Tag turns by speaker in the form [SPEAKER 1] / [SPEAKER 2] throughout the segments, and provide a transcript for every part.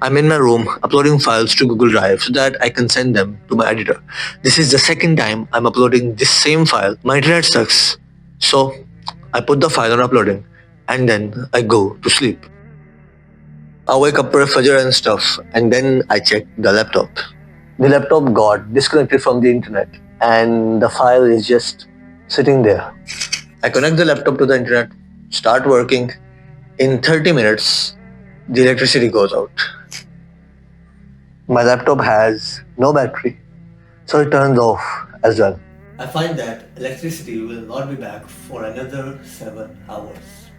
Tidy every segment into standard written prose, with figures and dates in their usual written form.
[SPEAKER 1] I'm in my room uploading files to Google Drive so that I can send them to my editor. This is the second time I'm uploading this same file. My internet sucks. So I put the file on uploading and then I go to sleep. I wake up for Fajr and stuff and then I check the laptop. The laptop got disconnected from the internet and the file is just sitting there. I connect the laptop to the internet, start working. In 30 minutes, the electricity goes out. My laptop has no battery, so it turns off as well. I find that electricity will not be back for another 7 hours.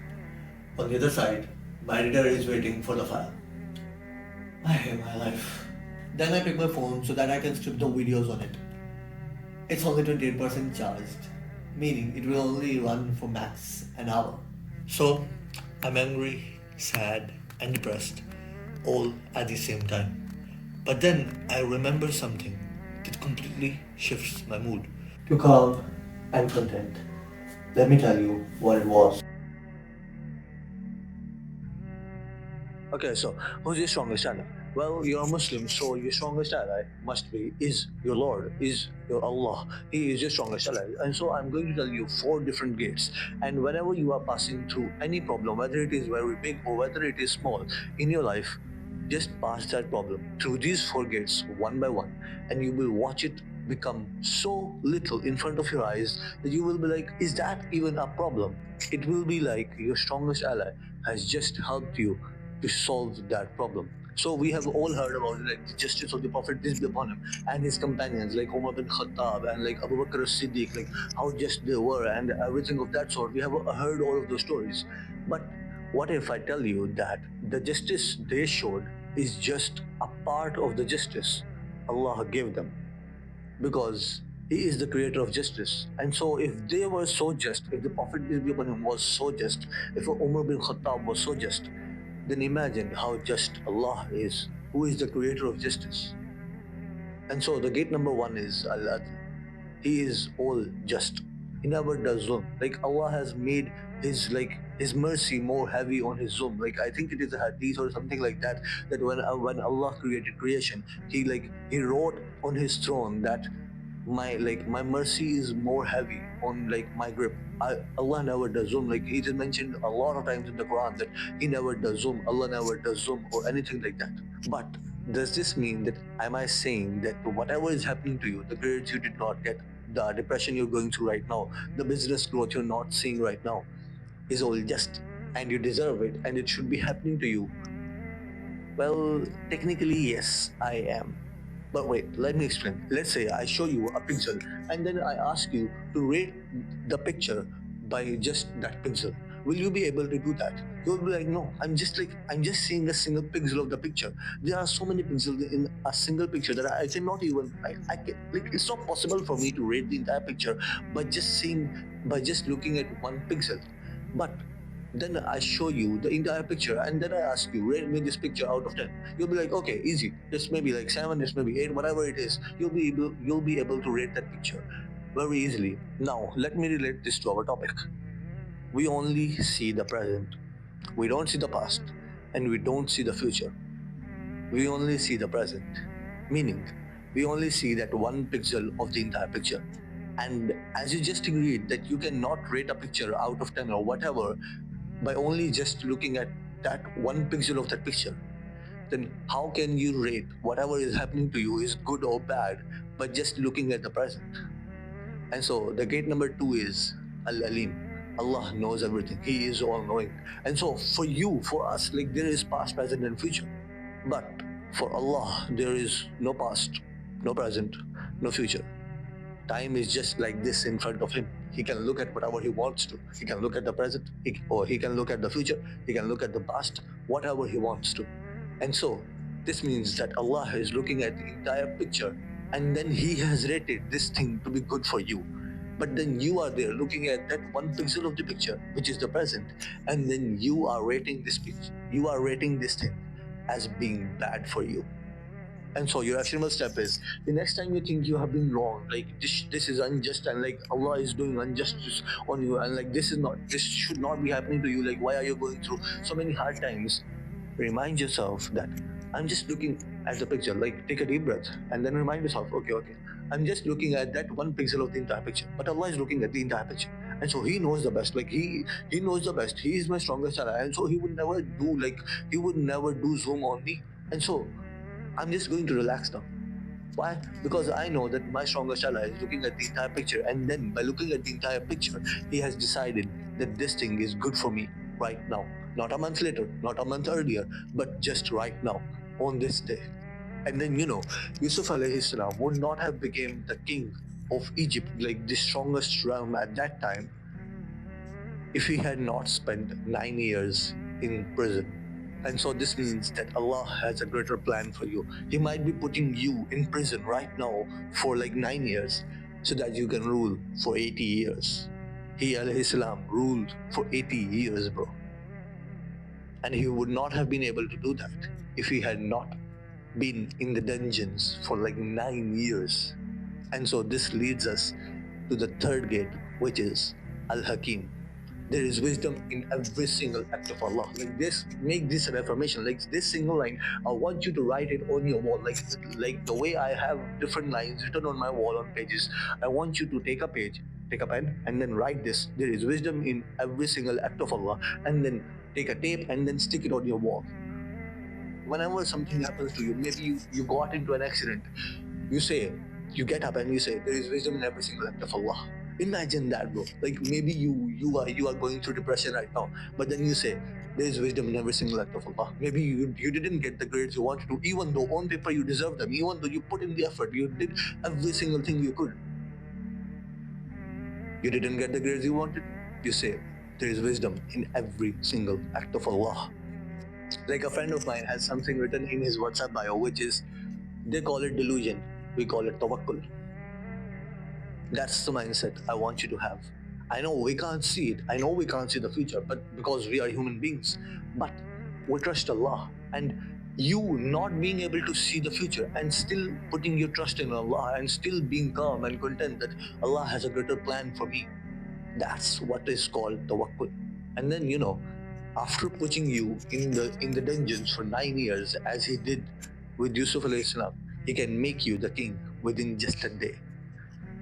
[SPEAKER 1] On the other side, my editor is waiting for the file. I hate my life. Then I pick my phone so that I can strip the videos on it. It's only 28% charged, meaning it will only run for max an hour. So I'm angry, sad, and depressed, all at the same time. But then I remember something that completely shifts my mood. To calm and content. Let me tell you what it was. Okay, so who's your strongest ally? Well, you're a Muslim, so your strongest ally must be is your Lord, is your Allah. He is your strongest ally. And so I'm going to tell you four different gates. And whenever you are passing through any problem, whether it is very big or whether it is small in your life, just pass that problem through these four gates one by one, and you will watch it become so little in front of your eyes that you will be like, is that even a problem? It will be like your strongest ally has just helped you to solve that problem. So we have all heard about like the justice of the Prophet, peace be upon him, and his companions like Umar bin Khattab and like Abu Bakr as-Siddiq, like how just they were and everything of that sort. We have heard all of those stories. But what if I tell you that the justice they showed is just a part of the justice Allah gave them? Because He is the creator of justice. And so, if they were so just, if the Prophet peace be upon him was so just, if Umar bin Khattab was so just, then imagine how just Allah is, who is the creator of justice. And so, the gate number one is Allah. He is all just. He never does zulm. Like Allah has made His mercy more heavy on His zulm. Like I think it is a hadith or something like that. That when Allah created creation, He wrote on His throne that my mercy is more heavy on like my grip. Allah never does zulm. Like it is mentioned a lot of times in the Quran that He never does zulm. Allah never does zulm or anything like that. But does this mean that am I saying that whatever is happening to you, the grades you did not get, the depression you're going through right now, the business growth you're not seeing right now, is all just and you deserve it and it should be happening to you? Well, technically, yes, I am. But wait, let me explain. Let's say I show you a pixel and then I ask you to rate the picture by just that pixel. Will you be able to do that? You'll be like, no, I'm just seeing a single pixel of the picture. There are so many pixels in a single picture that I cannot even, I can, like, it's not possible for me to rate the entire picture by just looking at one pixel. But then I show you the entire picture and then I ask you, rate me this picture out of 10. You'll be like, okay, easy. This may be like 7, this may be 8, whatever it is. You'll be able to rate that picture very easily. Now, let me relate this to our topic. We only see the present. We don't see the past and we don't see the future. We only see the present. Meaning, we only see that one pixel of the entire picture. And as you just agreed that you cannot rate a picture out of 10 or whatever by only just looking at that one pixel of that picture, then how can you rate whatever is happening to you is good or bad by just looking at the present? And so the gate number two is Al-Alim. Allah knows everything. He is all knowing. And so for you, for us, like there is past, present, and future. But for Allah, there is no past, no present, no future. Time is just like this in front of him. He can look at whatever he wants to. He can look at the present, or he can look at the future. He can look at the past, whatever he wants to. And so, this means that Allah is looking at the entire picture and then He has rated this thing to be good for you. But then you are there looking at that one pixel of the picture, which is the present, and then you are rating this picture, you are rating this thing as being bad for you. And so your actionable step is the next time you think you have been wrong, like this is unjust and like Allah is doing injustice on you and like this should not be happening to you, like why are you going through so many hard times? Remind yourself that I'm just looking at the picture. Like, take a deep breath and then remind yourself, okay, I'm just looking at that one pixel of the entire picture. But Allah is looking at the entire picture. And so He knows the best. Like He knows the best. He is my strongest ally. And so He would never do zoom on me. And so I'm just going to relax now. Why? Because I know that my strongest ally is looking at the entire picture, and then by looking at the entire picture, he has decided that this thing is good for me right now. Not a month later, not a month earlier, but just right now, on this day. And then Yusuf alayhi salam would not have become the king of Egypt, like the strongest realm at that time, if he had not spent 9 years in prison. And so this means that Allah has a greater plan for you. He might be putting you in prison right now for like 9 years so that you can rule for 80 years. He alayhi salam ruled for 80 years, bro. And he would not have been able to do that if he had not been in the dungeons for like 9 years. And so this leads us to the third gate, which is Al Hakim. There is wisdom in every single act of Allah. Like this, make this an affirmation. Like this single line, I want you to write it on your wall. Like the way I have different lines written on my wall on pages. I want you to take a page, take a pen, and then write this. There is wisdom in every single act of Allah, and then take a tape and then stick it on your wall. Whenever something happens to you, maybe you got into an accident, you get up and you say, there is wisdom in every single act of Allah. Imagine that, bro. Like maybe you are going through depression right now, but then you say, there is wisdom in every single act of Allah. Maybe you didn't get the grades you wanted to, even though on paper you deserve them, even though you put in the effort, you did every single thing you could. You didn't get the grades you wanted. You say, there is wisdom in every single act of Allah. Like a friend of mine has something written in his WhatsApp bio, which is, they call it delusion, we call it tawakkul. That's the mindset I want you to have. I know we can't see it. I know we can't see the future, but because we are human beings. But we trust Allah. And you not being able to see the future and still putting your trust in Allah and still being calm and content that Allah has a greater plan for me. That's what is called tawakkul. And then after putting you in the dungeons for 9 years, as he did with Yusuf alayhi salam, he can make you the king within just a day.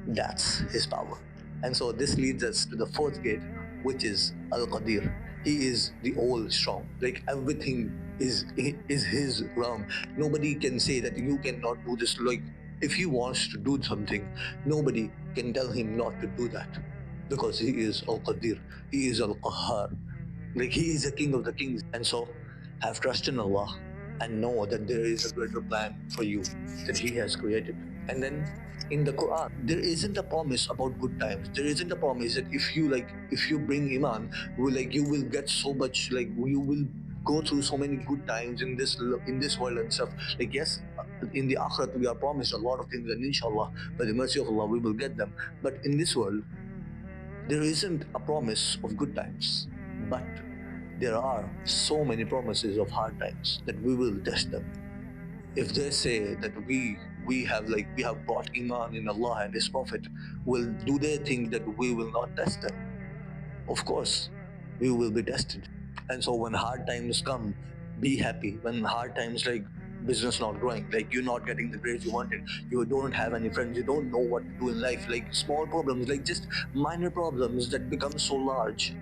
[SPEAKER 1] That's his power. And so this leads us to the fourth gate, which is Al-Qadir. He is the all strong. Like everything is his realm. Nobody can say that you cannot do this. Like if he wants to do something, nobody can tell him not to do that. Because he is Al-Qadir. He is Al-Qahhar. Like he is the king of the kings. And so have trust in Allah and know that there is a greater plan for you that he has created. And then in the Quran, there isn't a promise about good times. There isn't a promise that if you bring Iman, you will get so much, like you will go through so many good times in this world and stuff. Like yes, in the Akhirat we are promised a lot of things, and inshallah, by the mercy of Allah, we will get them. But in this world, there isn't a promise of good times. But there are so many promises of hard times that we will test them. If they say that we have brought Iman in Allah and His Prophet, do they think that we will not test them? Of course, we will be tested. And so when hard times come, be happy. When hard times like business not growing, like you're not getting the grades you wanted, you don't have any friends, you don't know what to do in life, like small problems, like just minor problems that become so large,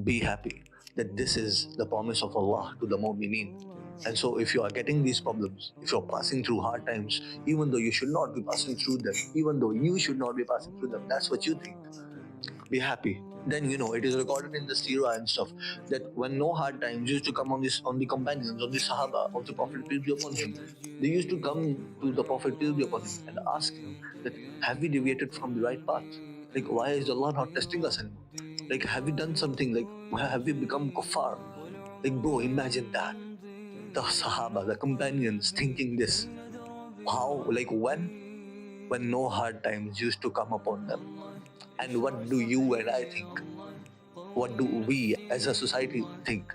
[SPEAKER 1] be happy that this is the promise of Allah to the mu'mineen. And so if you are getting these problems, if you're passing through hard times, even though you should not be passing through them, even though you should not be passing through them, that's what you think, be happy. Then it is recorded in the Sirah and stuff that when no hard times used to come on the companions, on the Sahaba of the Prophet peace be upon him, they used to come to the Prophet peace be upon him and ask him that, have we deviated from the right path? Like why is Allah not testing us anymore? Like have we done something? Like have we become kuffar? Like bro, imagine that. The Sahaba, the companions thinking this. How, like when no hard times used to come upon them. And what do you and I think? What do we as a society think?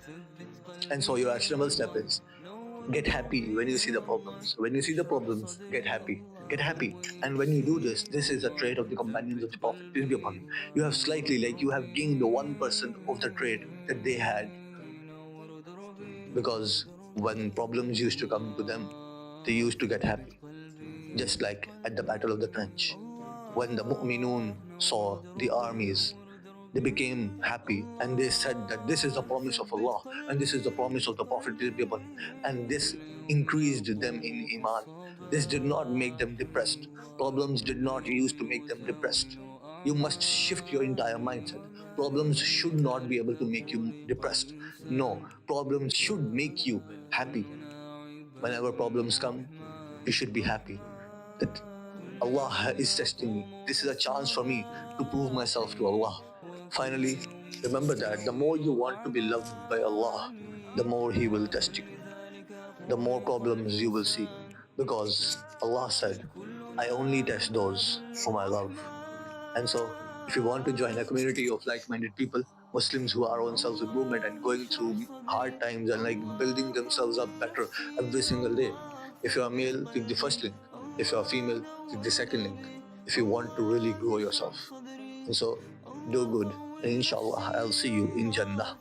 [SPEAKER 1] And so your actionable step is, get happy when you see the problems. When you see the problems, get happy. Get happy. And when you do this, this is a trait of the companions of the Prophet, peace be upon him. You have you have gained the 1% of the trait that they had. Because When problems used to come to them, they used to get happy, just like at the Battle of the Trench. When the Mu'minun saw the armies, they became happy and they said that this is the promise of Allah and this is the promise of the Prophet, and this increased them in Iman. This did not make them depressed. Problems did not use to make them depressed. You must shift your entire mindset. Problems should not be able to make you depressed. No, problems should make you happy. Whenever problems come, you should be happy that Allah is testing me. This is a chance for me to prove myself to Allah. Finally, remember that the more you want to be loved by Allah, the more He will test you, the more problems you will see. Because Allah said, I only test those whom I love. And so, if you want to join a community of like minded people, Muslims who are on self improvement and going through hard times and like building themselves up better every single day, if you're a male, click the first link. If you're a female, click the second link. If you want to really grow yourself. And so, do good. And inshallah, I'll see you in Jannah.